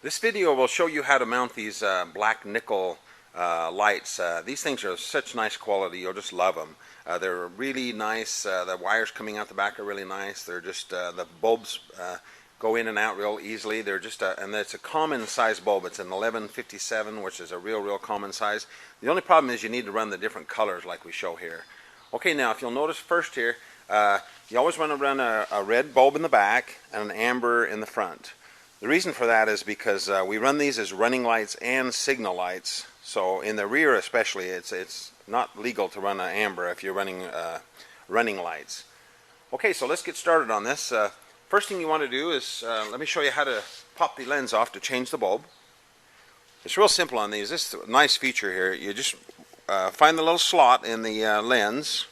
This video will show you how to mount these black nickel lights. These things are such nice quality, you'll just love them. They're really nice. The wires coming out the back are really nice. They're just the bulbs go in and out real easily. They're just and it's a common size bulb. It's an 1157, which is a real common size. The only problem is you need to run the different colors like we show here. Okay, now if you'll notice first here, you always want to run a red bulb in the back and an amber in the front. The reason for that is because we run these as running lights and signal lights. So in the rear especially, it's not legal to run an amber if you're running running lights. Okay, so let's get started on this. First thing you want to do is, let me show you how to pop the lens off to change the bulb. It's real simple on these. This is a nice feature here. You just find the little slot in the lens.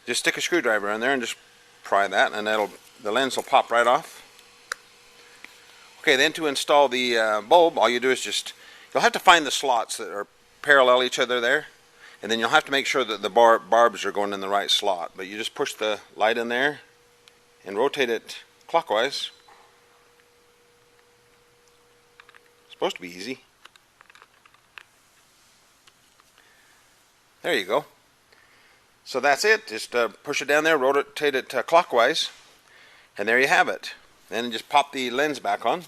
Just stick a screwdriver in there and just pry that, and the lens will pop right off. Okay, then to install the bulb, all you do is you'll have to find the slots that are parallel each other there, and then you'll have to make sure that the barbs are going in the right slot. But you just push the light in there and rotate it clockwise. It's supposed to be easy. There you go. So that's it. Just push it down there, rotate it clockwise, and there you have it. Then just pop the lens back on.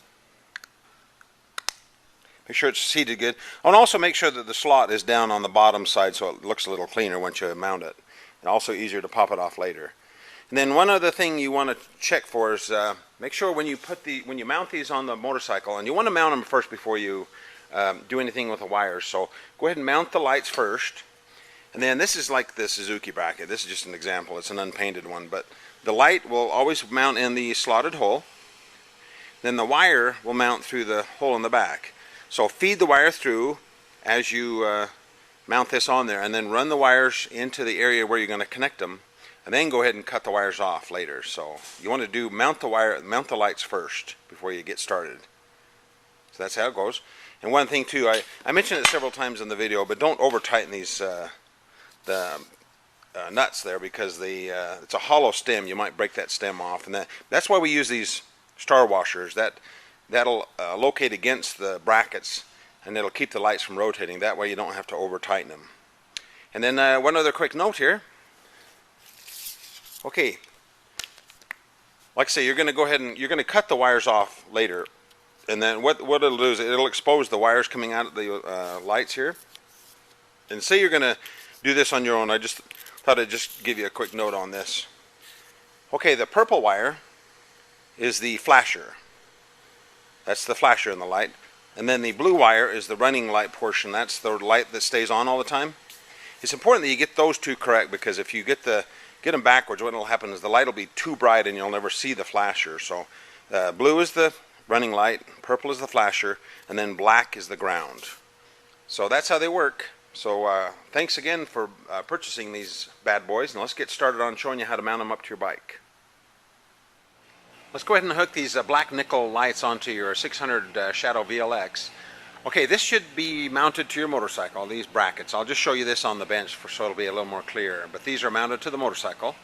Make sure it's seated good. And also make sure that the slot is down on the bottom side so it looks a little cleaner once you mount it. And also easier to pop it off later. And then one other thing you want to check for is make sure when you mount these on the motorcycle, and you want to mount them first before you do anything with the wires. So go ahead and mount the lights first. And then this is like the Suzuki bracket. This is just an example. It's an unpainted one, but the light will always mount in the slotted hole. Then the wire will mount through the hole in the back. So feed the wire through as you mount this on there, and then run the wires into the area where you're going to connect them, and then go ahead and cut the wires off later. So you want to mount the lights first before you get started. So that's how it goes. And one thing too, I mentioned it several times in the video, but don't over tighten these nuts there, because it's a hollow stem. You might break that stem off, and that's why we use these star washers. That'll locate against the brackets, and it'll keep the lights from rotating. That way you don't have to over tighten them. And then one other quick note here. Okay, like I say, you're going to go ahead and you're going to cut the wires off later, and then what it'll do is it'll expose the wires coming out of the lights here. And say you're going to do this on your own. I just thought I'd just give you a quick note on this. Okay, the purple wire is the flasher. That's the flasher in the light. And then the blue wire is the running light portion. That's the light that stays on all the time. It's important that you get those two correct, because if you get them backwards, what will happen is the light will be too bright and you'll never see the flasher. So blue is the running light, purple is the flasher, and then black is the ground. So that's how they work. So thanks again for purchasing these bad boys, and let's get started on showing you how to mount them up to your bike. Let's go ahead and hook these black nickel lights onto your 600 Shadow VLX. Okay, this should be mounted to your motorcycle, these brackets. I'll just show you this on the bench so it'll be a little more clear. But these are mounted to the motorcycle.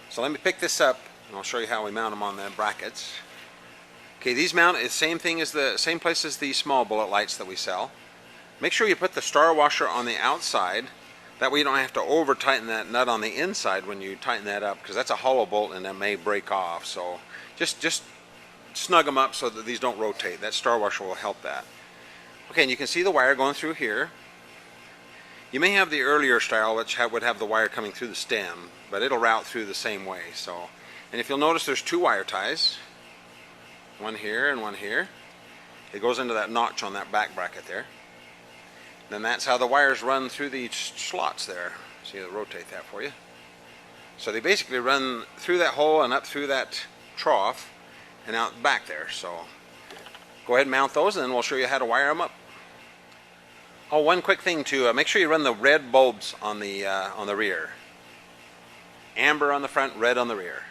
So let me pick this up and I'll show you how we mount them on the brackets. Okay, these mount is same place as the small bullet lights that we sell. Make sure you put the star washer on the outside. That way you don't have to over tighten that nut on the inside when you tighten that up, because that's a hollow bolt and it may break off. So just snug them up so that these don't rotate. That star washer will help that. Okay, and you can see the wire going through here. You may have the earlier style which would have the wire coming through the stem, but it'll route through the same way. So, and if you'll notice, there's two wire ties. One here and one here. It goes into that notch on that back bracket there. Then that's how the wires run through these slots there. See, I'll rotate that for you. So they basically run through that hole and up through that trough and out back there. So go ahead and mount those, and then we'll show you how to wire them up. Oh, one quick thing too, make sure you run the red bulbs on the rear. Amber on the front, red on the rear.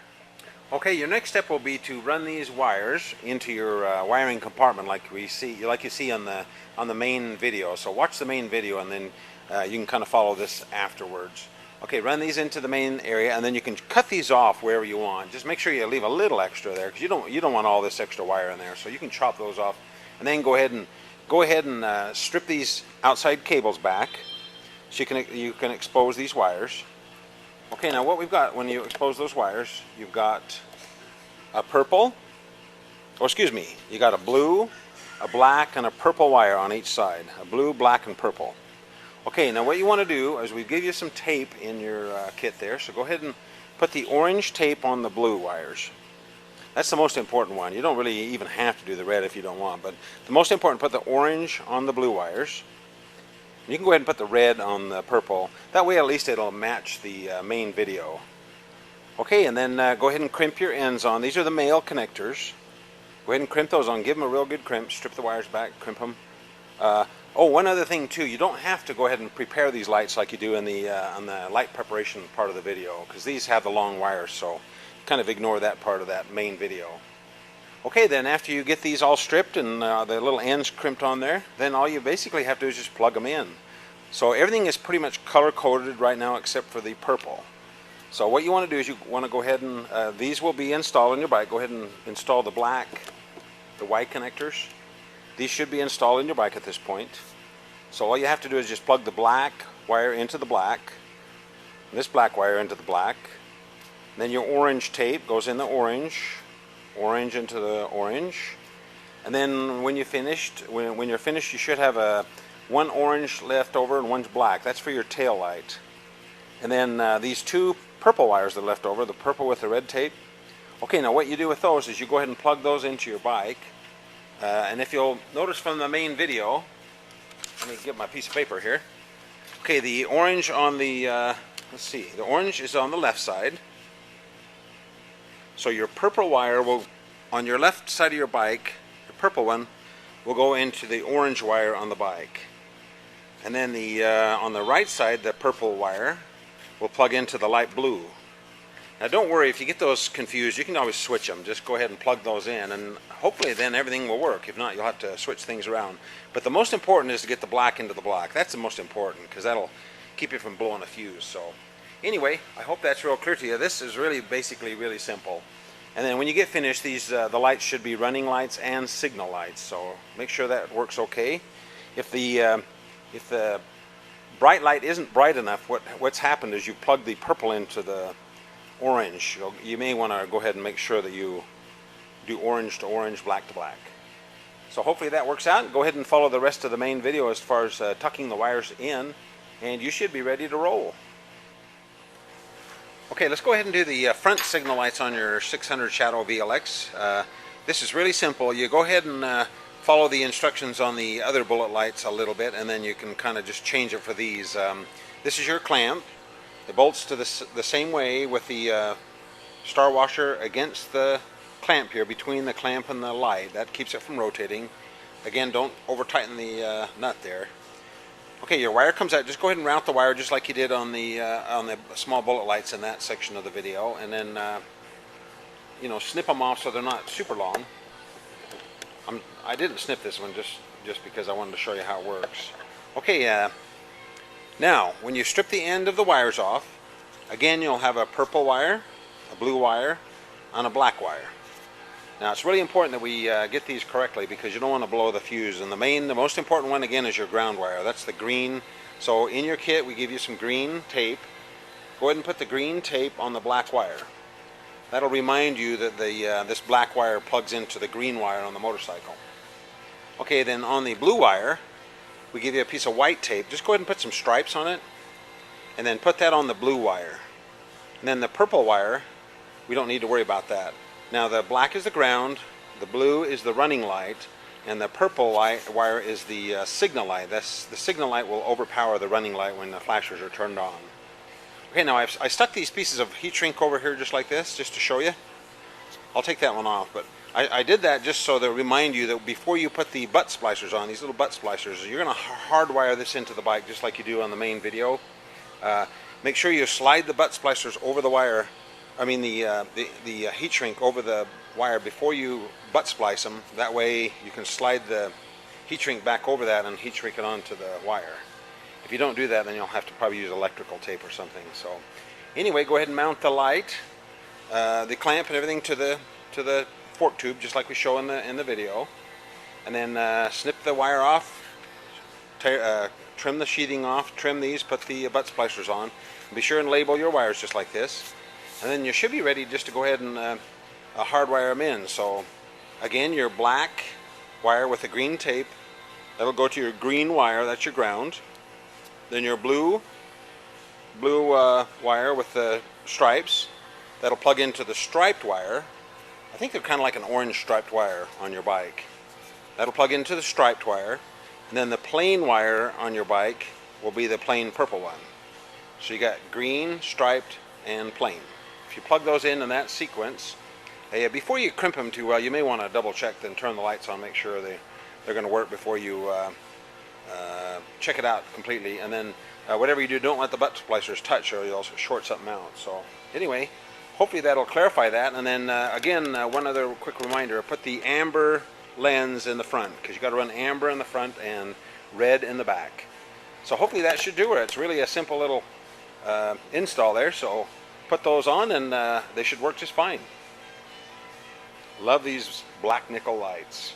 Okay, your next step will be to run these wires into your wiring compartment like you see on the main video. So watch the main video, and then you can kind of follow this afterwards. Okay, run these into the main area, and then you can cut these off wherever you want. Just make sure you leave a little extra there, because you don't want all this extra wire in there. So you can chop those off, and then go ahead and strip these outside cables back, so you can expose these wires. Okay, now what we've got when you expose those wires, you've got a purple. Oh, excuse me. You got a blue, a black, and a purple wire on each side. A blue, black, and purple. Okay, now what you want to do is we give you some tape in your kit there, so go ahead and put the orange tape on the blue wires. That's the most important one. You don't really even have to do the red if you don't want, but the most important, put the orange on the blue wires. You can go ahead and put the red on the purple. That way at least it'll match the main video. Okay, and then go ahead and crimp your ends on. These are the male connectors. Go ahead and crimp those on. Give them a real good crimp. Strip the wires back, crimp them. Oh, one other thing too, you don't have to go ahead and prepare these lights like you do in the on the light preparation part of the video, because these have the long wires, so kind of ignore that part of that main video. Okay, then after you get these all stripped and the little ends crimped on there, then all you basically have to do is just plug them in. So everything is pretty much color coded right now except for the purple. So what you want to do is you want to go ahead and these will be installed on your bike. Go ahead and install the black, the white connectors. These should be installed in your bike at this point. So all you have to do is just plug the black wire into the black, and this black wire into the black. And then your orange tape goes in the orange, orange into the orange. And then when you're finished, when you're finished, you should have one orange left over and one's black. That's for your tail light. And then these two purple wires that are left over, the purple with the red tape. Okay, now what you do with those is you go ahead and plug those into your bike. And if you'll notice from the main video, let me get my piece of paper here. Okay, the orange on the, let's see, the orange is on the left side. So your purple wire will, on your left side of your bike, the purple one, will go into the orange wire on the bike. And then the on the right side, the purple wire will plug into the light blue. Now don't worry, if you get those confused, you can always switch them. Just go ahead and plug those in, and hopefully then everything will work. If not, you'll have to switch things around. But the most important is to get the black into the black. That's the most important, because that'll keep you from blowing a fuse. So anyway, I hope that's real clear to you. This is really basically really simple. And then when you get finished, these the lights should be running lights and signal lights. So make sure that works okay. If the bright light isn't bright enough, what's happened is you plug the purple into the orange. You may want to go ahead and make sure that you do orange to orange, black to black. So hopefully that works out. Go ahead and follow the rest of the main video as far as tucking the wires in, and you should be ready to roll. Okay, let's go ahead and do the front signal lights on your 600 Shadow VLX. This is really simple. You go ahead and follow the instructions on the other bullet lights a little bit, and then you can kind of just change it for these. This is your clamp. It bolts to the same way with the star washer against the clamp here, between the clamp and the light. That keeps it from rotating. Again, don't over tighten the nut there. Okay, your wire comes out. Just go ahead and route the wire just like you did on the small bullet lights in that section of the video, and then you know, snip them off so they're not super long. I didn't snip this one just because I wanted to show you how it works. Okay, now when you strip the end of the wires off, again you'll have a purple wire, a blue wire, and a black wire. Now it's really important that we get these correctly, because you don't want to blow the fuse. And the most important one again is your ground wire. That's the green. So in your kit we give you some green tape. Go ahead and put the green tape on the black wire. That'll remind you that this black wire plugs into the green wire on the motorcycle. Okay, then on the blue wire we give you a piece of white tape. Just go ahead and put some stripes on it, and then put that on the blue wire. And then the purple wire, we don't need to worry about that. Now the black is the ground, the blue is the running light, and the purple wire is the signal light. The signal light will overpower the running light when the flashers are turned on. Okay, now I stuck these pieces of heat shrink over here just like this, just to show you. I'll take that one off, but I did that just so to remind you that before you put the butt splicers on, these little butt splicers, you're going to hardwire this into the bike just like you do on the main video. Make sure you slide the butt splicers over the wire, the heat shrink over the wire before you butt splice them. That way you can slide the heat shrink back over that and heat shrink it onto the wire. If you don't do that, then you'll have to probably use electrical tape or something. So anyway, go ahead and mount the light, the clamp and everything to the fork tube, just like we show in the video, and then snip the wire off, trim the sheathing off, trim these, put the butt splicers on. Be sure and label your wires just like this, and then you should be ready just to go ahead and hardwire them in. So again, your black wire with the green tape, that'll go to your green wire, that's your ground. Then your blue wire with the stripes, that'll plug into the striped wire. I think they're kind of like an orange striped wire on your bike. That'll plug into the striped wire, and then the plain wire on your bike will be the plain purple one. So you got green, striped, and plain. If you plug those in that sequence, before you crimp them too well, you may want to double check and turn the lights on, make sure they're going to work before you check it out completely. And then whatever you do, don't let the butt splicers touch or you'll short something out. So anyway, hopefully that'll clarify that. And then again, one other quick reminder, put the amber lens in the front, because you got to run amber in the front and red in the back. So hopefully that should do it. It's really a simple little install there. So put those on and they should work just fine. Love these black nickel lights.